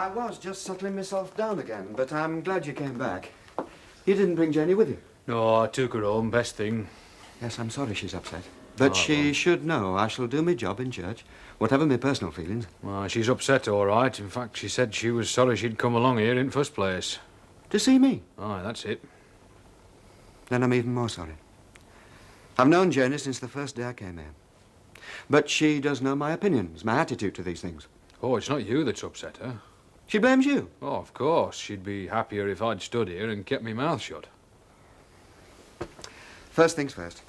I was just settling myself down again, but I'm glad you came back. You didn't bring Jenny with you? No, I took her home, best thing. Yes, I'm sorry she's upset. But she should know I shall do my job in church, whatever my personal feelings. Well, she's upset, all right. In fact, she said she was sorry she'd come along here in the first place. To see me? Aye, that's it. Then I'm even more sorry. I've known Jenny since the first day I came here. But she does know my opinions, my attitude to these things. Oh, it's not you that's upset her. She blames you? Oh, of course. She'd be happier if I'd stood here and kept my mouth shut. First things first.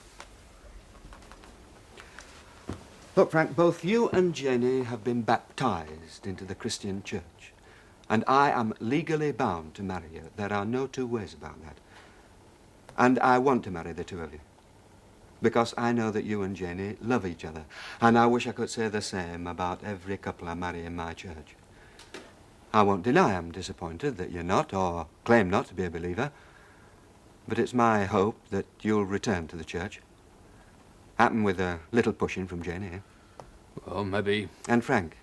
Look, Frank, both you and Jenny have been baptized into the Christian church. And I am legally bound to marry you. There are no two ways about that. And I want to marry the two of you. Because I know that you and Jenny love each other. And I wish I could say the same about every couple I marry in my church. I won't deny I'm disappointed that you're not, or claim not to be a believer. But it's my hope that you'll return to the church. Happen with a little pushing from Jenny. Well, maybe. And Frank,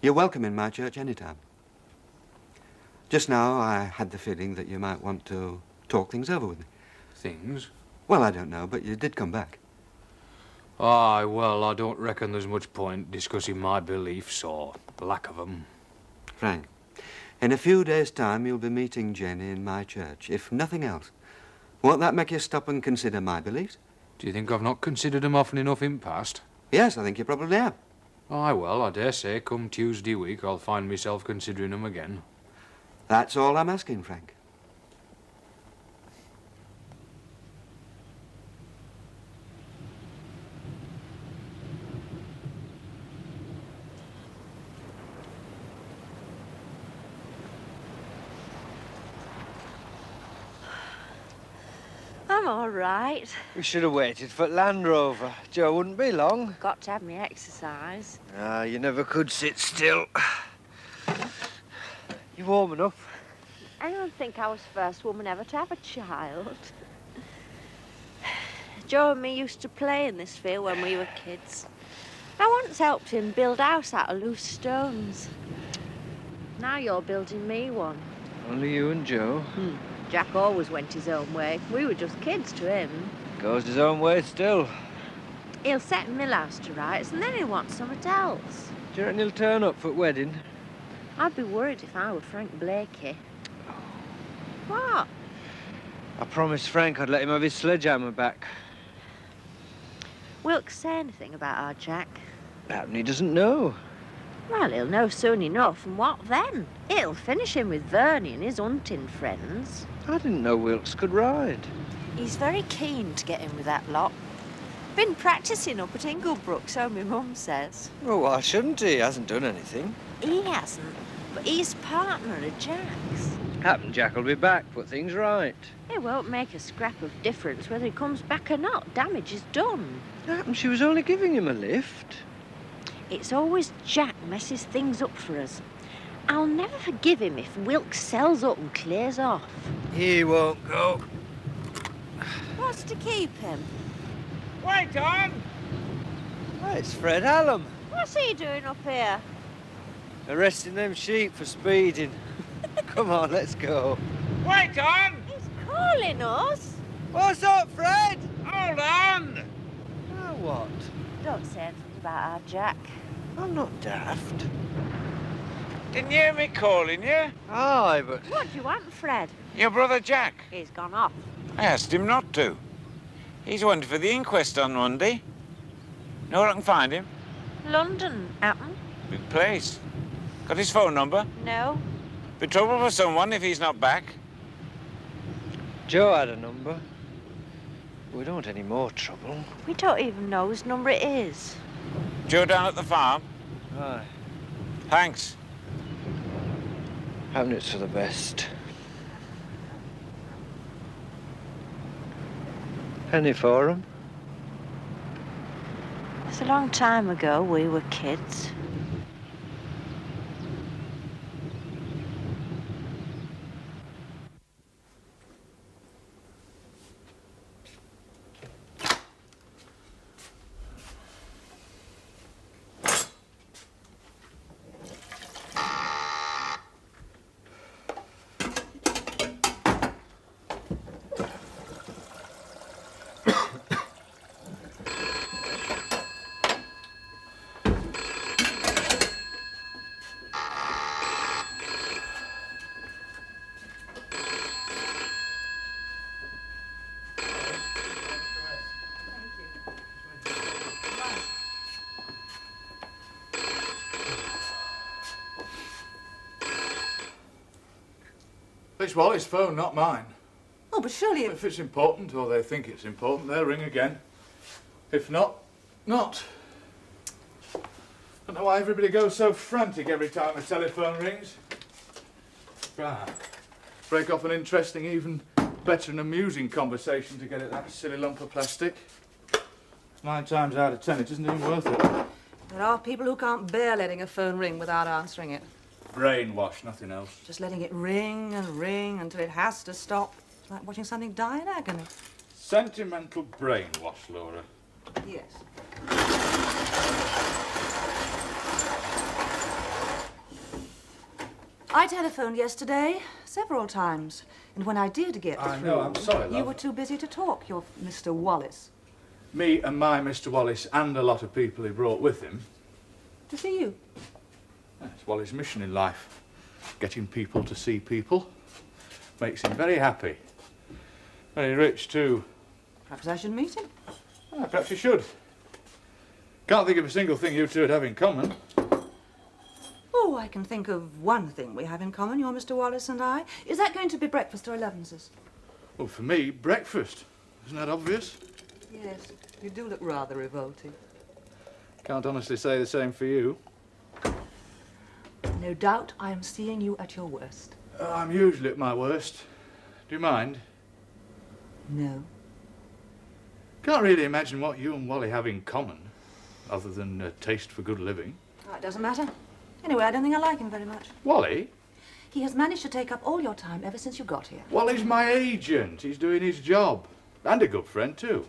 you're welcome in my church anytime. Just now I had the feeling that you might want to talk things over with me. Things? Well, I don't know, but you did come back. Aye, well, I don't reckon there's much point discussing my beliefs or lack of them. Frank, in a few days' time you'll be meeting Jenny in my church, if nothing else. Won't that make you stop and consider my beliefs? Do you think I've not considered them often enough in past? Yes, I think you probably have. Aye, well, I dare say come Tuesday week I'll find myself considering them again. That's all I'm asking, Frank. I'm all right. We should have waited for Land Rover. Joe wouldn't be long. Got to have me exercise. Ah, you never could sit still. You warm enough? Anyone think I was the first woman ever to have a child? Joe and me used to play in this field when we were kids. I once helped him build a house out of loose stones. Now you're building me one. Only you and Joe? Jack always went his own way. We were just kids to him. Goes his own way still. He'll set mill house to rights and then he'll want something else. Do you reckon he'll turn up for the wedding? I'd be worried if I were Frank Blakey. What? I promised Frank I'd let him have his sledgehammer back. Wilkes say anything about our Jack? Happen he doesn't know. Well, he'll know soon enough, and what then? It'll finish him with Vernie and his hunting friends. I didn't know Wilkes could ride. He's very keen to get in with that lot. Been practising up at Inglebrook, so my mum says. Well, why shouldn't he? He hasn't done anything. He hasn't, but he's partner of Jack's. Happen Jack will be back, put things right. It won't make a scrap of difference whether he comes back or not. Damage is done. Happen she was only giving him a lift. It's always Jack messes things up for us. I'll never forgive him if Wilkes sells up and clears off. He won't go. What's to keep him? Wait on! Well, it's Fred Hallam. What's he doing up here? Arresting them sheep for speeding. Come on, let's go. Wait on! He's calling us. What's up, Fred? Hold on! Now what? Don't say anything about our Jack. I'm not daft. Didn't you hear me calling you? Aye, but... What do you want, Fred? Your brother Jack. He's gone off. I asked him not to. He's wanted for the inquest on Monday. Know where I can find him? London, happen? Big place. Got his phone number? No. Be trouble for someone if he's not back. Joe had a number. We don't want any more trouble. We don't even know whose number it is. Joe down at the farm? Aye. Thanks. Happen it's for the best. Penny for 'em? It's a long time ago we were kids. It's Wally's phone, not mine. Oh, but surely... If it's important, or they think it's important, they'll ring again. If not, not. I don't know why everybody goes so frantic every time a telephone rings. Break off an interesting, even better and amusing conversation to get at that silly lump of plastic. 9 times out of 10, it isn't even worth it. There are people who can't bear letting a phone ring without answering it. Brainwash, nothing else. Just letting it ring and ring until it has to stop. It's like watching something die in agony. Sentimental brainwash, Laura. Yes. I telephoned yesterday several times, and when I did get through... I know, I'm sorry, love. You were too busy to talk, your Mr. Wallace. Me and my Mr. Wallace and a lot of people he brought with him. To see you? That's Wally's mission in life. Getting people to see people. Makes him very happy. Very rich, too. Perhaps I should meet him. Perhaps you should. Can't think of a single thing you two would have in common. Oh, I can think of one thing we have in common, your Mr. Wallace and I. Is that going to be breakfast or 11's? Well, for me, breakfast. Isn't that obvious? Yes, you do look rather revolting. Can't honestly say the same for you. No doubt I am seeing you at your worst. I'm usually at my worst. Do you mind? No. Can't really imagine what you and Wally have in common, other than a taste for good living. Oh, it doesn't matter. Anyway, I don't think I like him very much. Wally? He has managed to take up all your time ever since you got here. Wally's my agent. He's doing his job. And a good friend, too.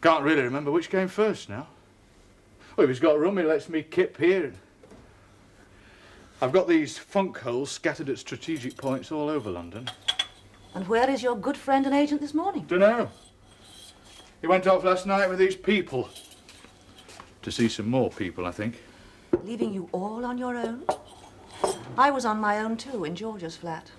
Can't really remember which came first now. Well, if he's got room, he lets me kip here. I've got these funk holes scattered at strategic points all over London. And where is your good friend and agent this morning? Dunno. He went off last night with these people. To see some more people, I think. Leaving you all on your own? I was on my own too, in George's flat.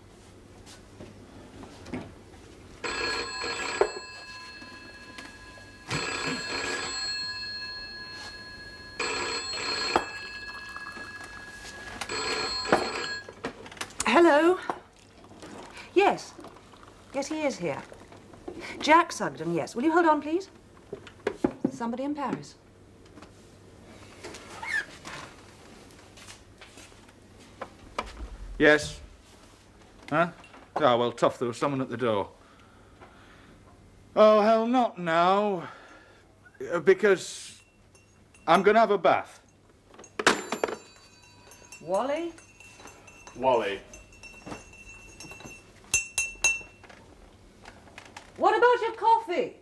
Hello? Yes. Yes, he is here. Jack Sugden, yes. Will you hold on, please? Somebody in Paris. Yes. Huh? Ah, well, tough, there was someone at the door. Oh, hell, not now. Because I'm going to have a bath. Wally? Wally. What about your coffee?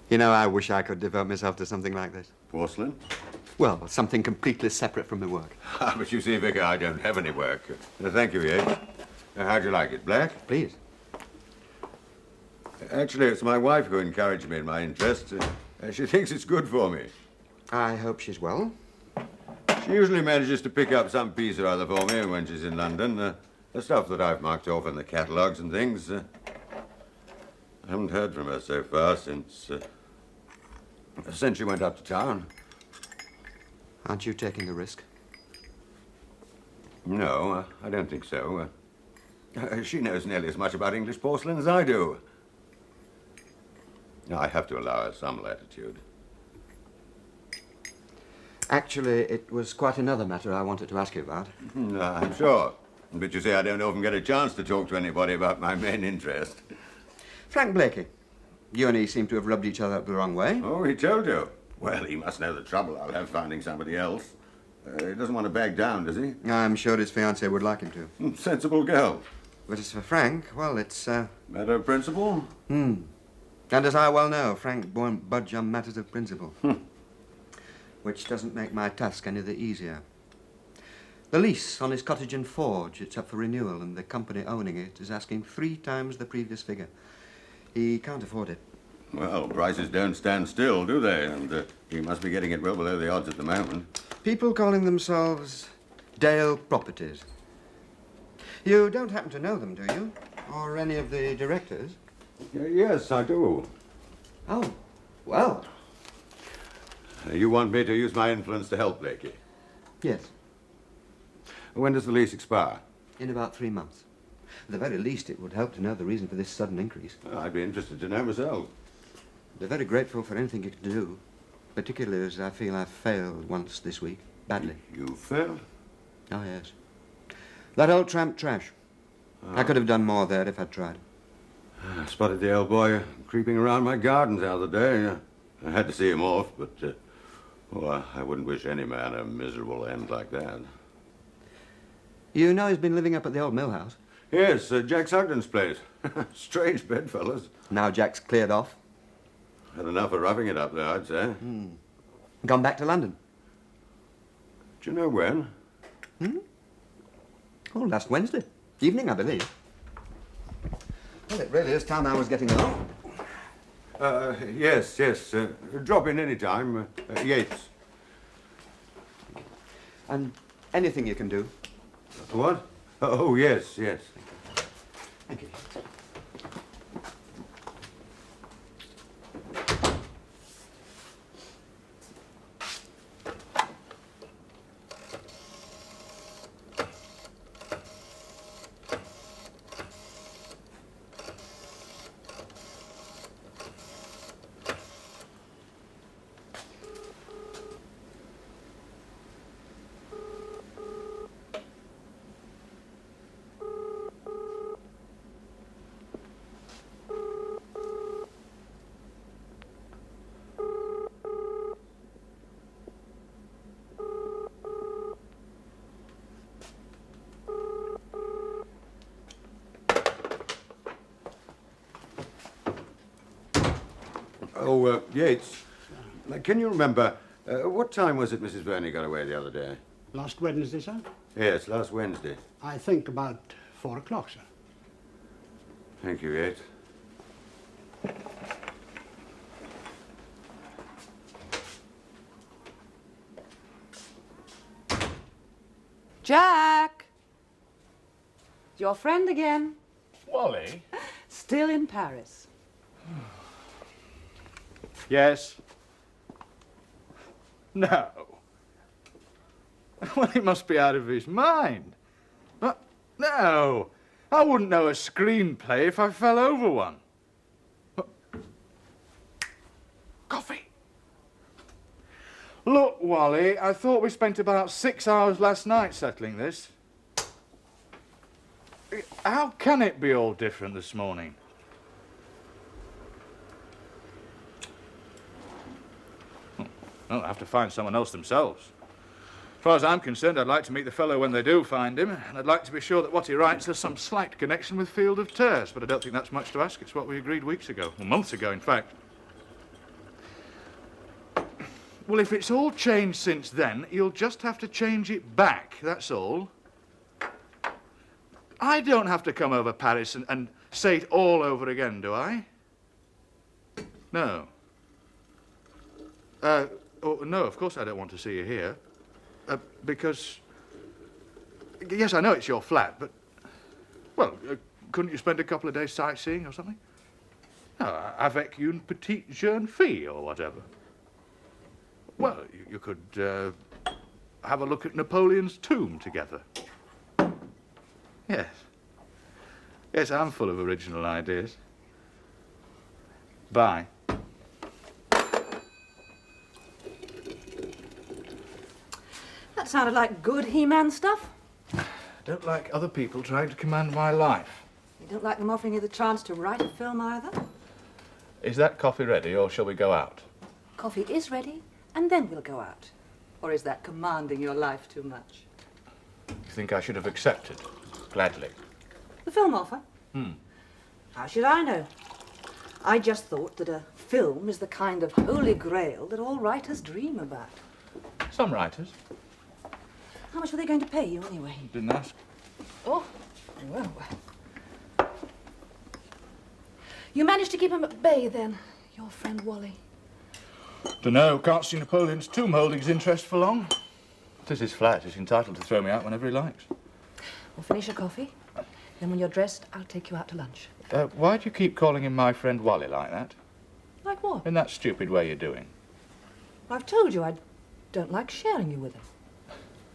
You know, I wish I could devote myself to something like this. Porcelain? Well, something completely separate from the work. But you see, Vicar, I don't have any work. Thank you, Yates. How'd you like it? Black? Please. Actually, it's my wife who encouraged me in my interest. She thinks it's good for me. I hope she's well. She usually manages to pick up some piece or other for me when she's in London. The stuff that I've marked off in the catalogues and things. I haven't heard from her so far since she went up to town. Aren't you taking a risk? No, I don't think so. She knows nearly as much about English porcelain as I do. I have to allow her some latitude. Actually, it was quite another matter I wanted to ask you about. I'm sure. But you see, I don't often get a chance to talk to anybody about my main interest. Frank Blakey. You and he seem to have rubbed each other up the wrong way. Oh, he told you? Well, he must know the trouble I'll have finding somebody else. He doesn't want to back down, does he? I'm sure his fiancée would like him to. Sensible girl. But as for Frank, well, it's, Matter of principle? And as I well know, Frank won't budge on matters of principle. Which doesn't make my task any the easier. The lease on his cottage and forge, it's up for renewal, and the company owning it is asking 3 times the previous figure. He can't afford it. Well, prices don't stand still, do they? And he must be getting it well below the odds at the moment. People calling themselves Emmerdale Properties. You don't happen to know them, do you? Or any of the directors? Yes, I do. Oh, well. You want me to use my influence to help Blakey? Yes, When does the lease expire? in about 3 months. At the very least, it would help to know the reason for this sudden increase. I'd be interested to know myself. They're very grateful for anything you can do, particularly as I feel I've failed once this week, badly. You failed? Oh, yes. That old tramp Trash. I could have done more there if I'd tried. I spotted the old boy creeping around my garden the other day. I had to see him off, but I wouldn't wish any man a miserable end like that. You know he's been living up at the old mill house? Yes, Jack Sugden's place. Strange bedfellows. Now Jack's cleared off. Had enough of roughing it up there, I'd say. Gone back to London. Do you know when? Oh, last Wednesday. Evening, I believe. Well, it really is time I was getting along. Yes. Drop in any time. Yates. And anything you can do. What? Oh, yes. Thank you. Oh, Yates, can you remember, what time was it Mrs. Verney got away the other day? Last Wednesday, sir? Yes, last Wednesday. I think about 4 o'clock, sir. Thank you, Yates. Jack! Your friend again. Wally? Still in Paris. Yes. No. Well, he must be out of his mind. But, no. I wouldn't know a screenplay if I fell over one. But... Coffee. Look, Wally, I thought we spent about 6 hours last night settling this. How can it be all different this morning? Well, they'll have to find someone else themselves. As far as I'm concerned, I'd like to meet the fellow when they do find him, and I'd like to be sure that what he writes has some slight connection with Field of Tares, but I don't think that's much to ask. It's what we agreed weeks ago, or months ago, in fact. Well, if it's all changed since then, you'll just have to change it back, that's all. I don't have to come over Paris and say it all over again, do I? No. Oh, no, of course I don't want to see you here. Because... Yes, I know it's your flat, but... Well, couldn't you spend a couple of days sightseeing or something? Avec une petite jeune fille or whatever. Well, you could have a look at Napoleon's tomb together. Yes. Yes, I'm full of original ideas. Bye. That sounded like good He-Man stuff. I don't like other people trying to command my life. You don't like them offering you the chance to write a film either? Is that coffee ready, or shall we go out? Coffee is ready, and then we'll go out. Or is that commanding your life too much? You think I should have accepted? Gladly. The film offer? How should I know? I just thought that a film is the kind of holy grail that all writers dream about. Some writers. How much were they going to pay you, anyway? Didn't ask. Oh, well. You managed to keep him at bay, then, your friend Wally? Dunno, can't see Napoleon's tomb holding his interest for long. This is his flat. He's entitled to throw me out whenever he likes. We'll finish your coffee. Then when you're dressed, I'll take you out to lunch. Why do you keep calling him my friend Wally like that? Like what? In that stupid way you're doing. I've told you I don't like sharing you with him.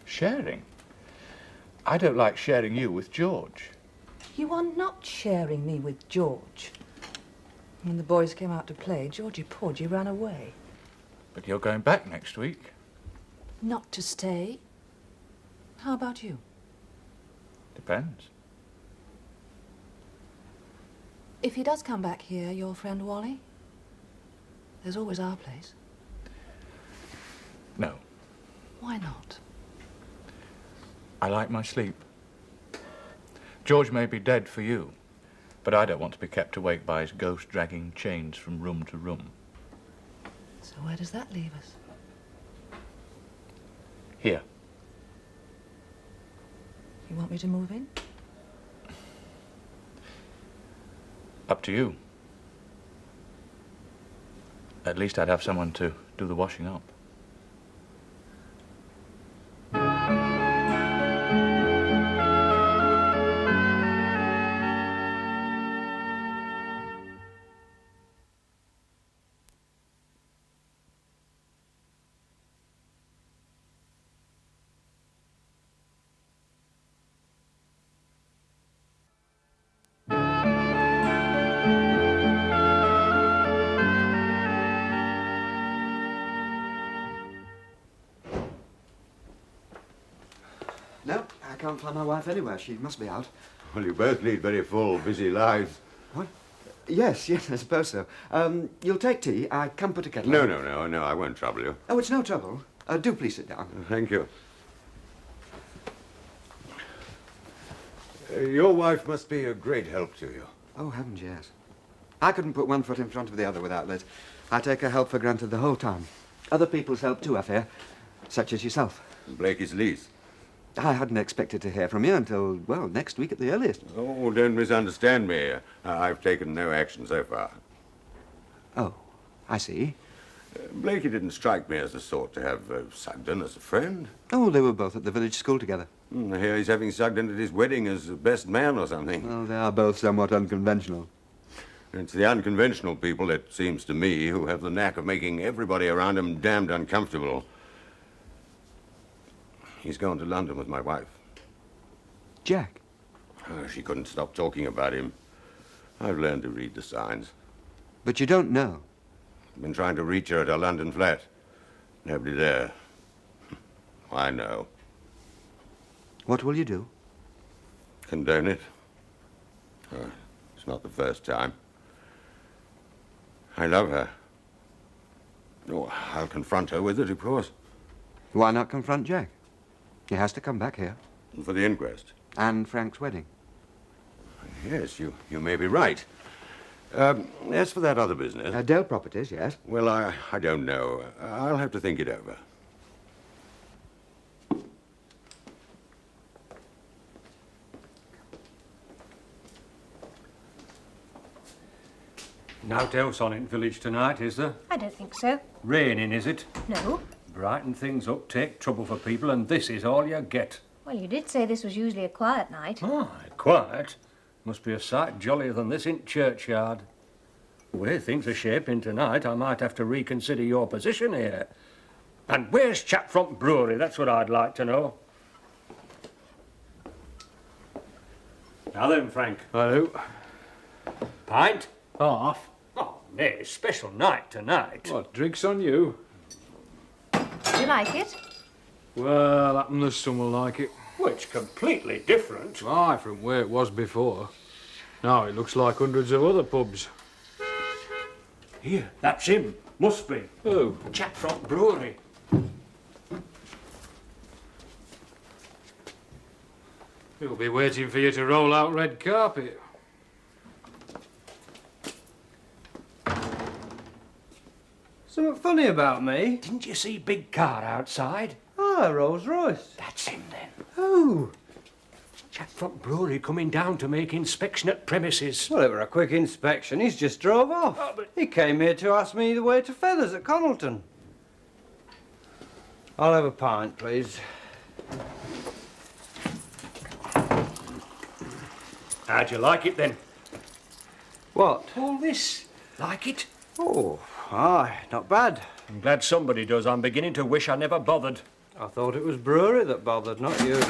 Sharing? I don't like sharing you with George. You are not sharing me with George. When the boys came out to play, Georgie Porgy ran away. But you're going back next week. Not to stay. How about you? Depends. If he does come back here, your friend Wally, there's always our place. No. Why not? I like my sleep. George may be dead for you, but I don't want to be kept awake by his ghost dragging chains from room to room. So where does that leave us? Here. You want me to move in? Up to you. At least I'd have someone to do the washing up. No, I can't find my wife anywhere. She must be out. Well, you both lead very full, busy lives. What? Yes, I suppose so. You'll take tea? I can put a kettle No, on. no, I won't trouble you. Oh, it's no trouble. Do please sit down. Thank you. Your wife must be a great help to you. Oh, heavens, yes. I couldn't put one foot in front of the other without Liz. I take her help for granted the whole time. Other people's help too, I fear, such as yourself. Blakey's lease. I hadn't expected to hear from you until, well, next week at the earliest. Oh, don't misunderstand me. I've taken no action so far. Oh, I see. Blakey didn't strike me as the sort to have Sugden as a friend. Oh, they were both at the village school together. I hear he's having Sugden at his wedding as best man or something. Well, they are both somewhat unconventional. It's the unconventional people, it seems to me, who have the knack of making everybody around them damned uncomfortable. He's gone to London with my wife. Jack? Oh, she couldn't stop talking about him. I've learned to read the signs. But you don't know. I've been trying to reach her at her London flat. Nobody there. I know. What will you do? Condone it. Oh, it's not the first time. I love her. Oh, I'll confront her with it, of course. Why not confront Jack? He has to come back here. For the inquest. And Frank's wedding. Yes, you may be right. As for that other business... Dale Properties, yes. Well, I don't know. I'll have to think it over. Naught else on in village tonight, is there? I don't think so. Raining, is it? No. Brighten things up, take trouble for people, and this is all you get. Well, you did say this was usually a quiet night. Ah, quiet. Must be a sight jollier than this in churchyard. The way things are shaping tonight, I might have to reconsider your position here. And where's chap from brewery? That's what I'd like to know. Now then, Frank. Hello. Pint? Half. Oh, nay, special night tonight. What, drinks on you? Do you like it? Well, happen there's someone like it. Well, it's completely different. Aye, from where it was before. Now it looks like hundreds of other pubs. Here, that's him. Must be. Who? Chap from brewery. He'll be waiting for you to roll out red carpet. Something funny about me? Didn't you see big car outside? Ah, Rolls Royce. That's him then. Oh. Chap from brewery coming down to make inspection at premises. Well, it were a quick inspection. He's just drove off. Oh, but... He came here to ask me the way to Feathers at Connelton. I'll have a pint, please. How'd you like it then? What? All this. Like it? Oh, aye, not bad. I'm glad somebody does. I'm beginning to wish I never bothered. I thought it was Brewery that bothered, not you.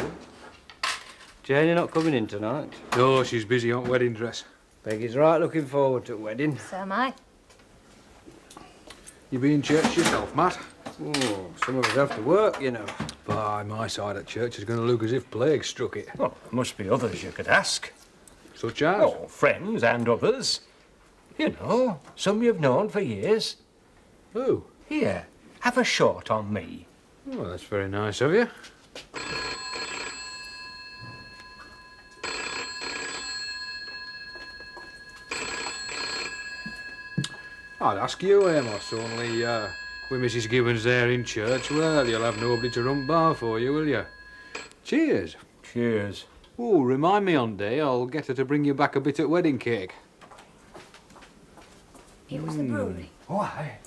Jane, you're not coming in tonight. No, she's busy on wedding dress. Peggy's right looking forward to the wedding. So am I. You be in church yourself, Matt? Oh, some of us have to work, you know. By my side at church is going to look as if plague struck it. Oh, there must be others you could ask. Such as? Oh, friends and others. You know, some you've known for years. Who? Here, have a shot on me. Well, that's very nice of you. I'd ask you, Amos, only with Mrs. Gibbons there in church, well, you'll have nobody to run bar for you, will you? Cheers. Cheers. Oh, remind me on day, I'll get her to bring you back a bit at wedding cake. It was the brewery. Why?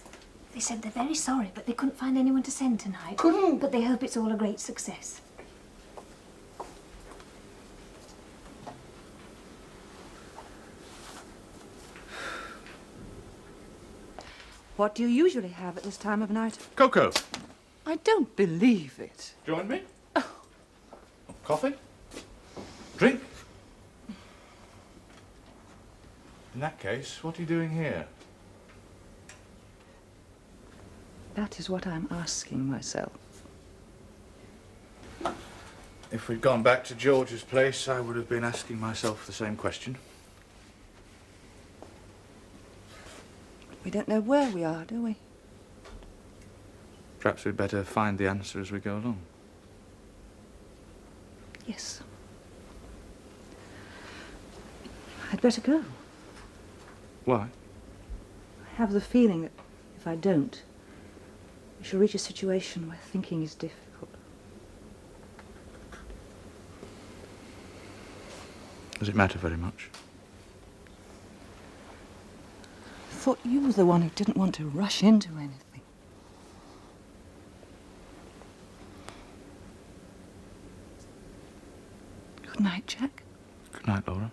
They said they're very sorry, but they couldn't find anyone to send tonight. But they hope it's all a great success. What do you usually have at this time of night? Cocoa. I don't believe it. Join me? Coffee? Drink? In that case, what are you doing here? That is what I'm asking myself. If we'd gone back to George's place, I would have been asking myself the same question. We don't know where we are, do we? Perhaps we'd better find the answer as we go along. Yes. I'd better go. Why? I have the feeling that if I don't, we shall reach a situation where thinking is difficult. Does it matter very much? I thought you were the one who didn't want to rush into anything. Good night, Jack. Good night, Laura.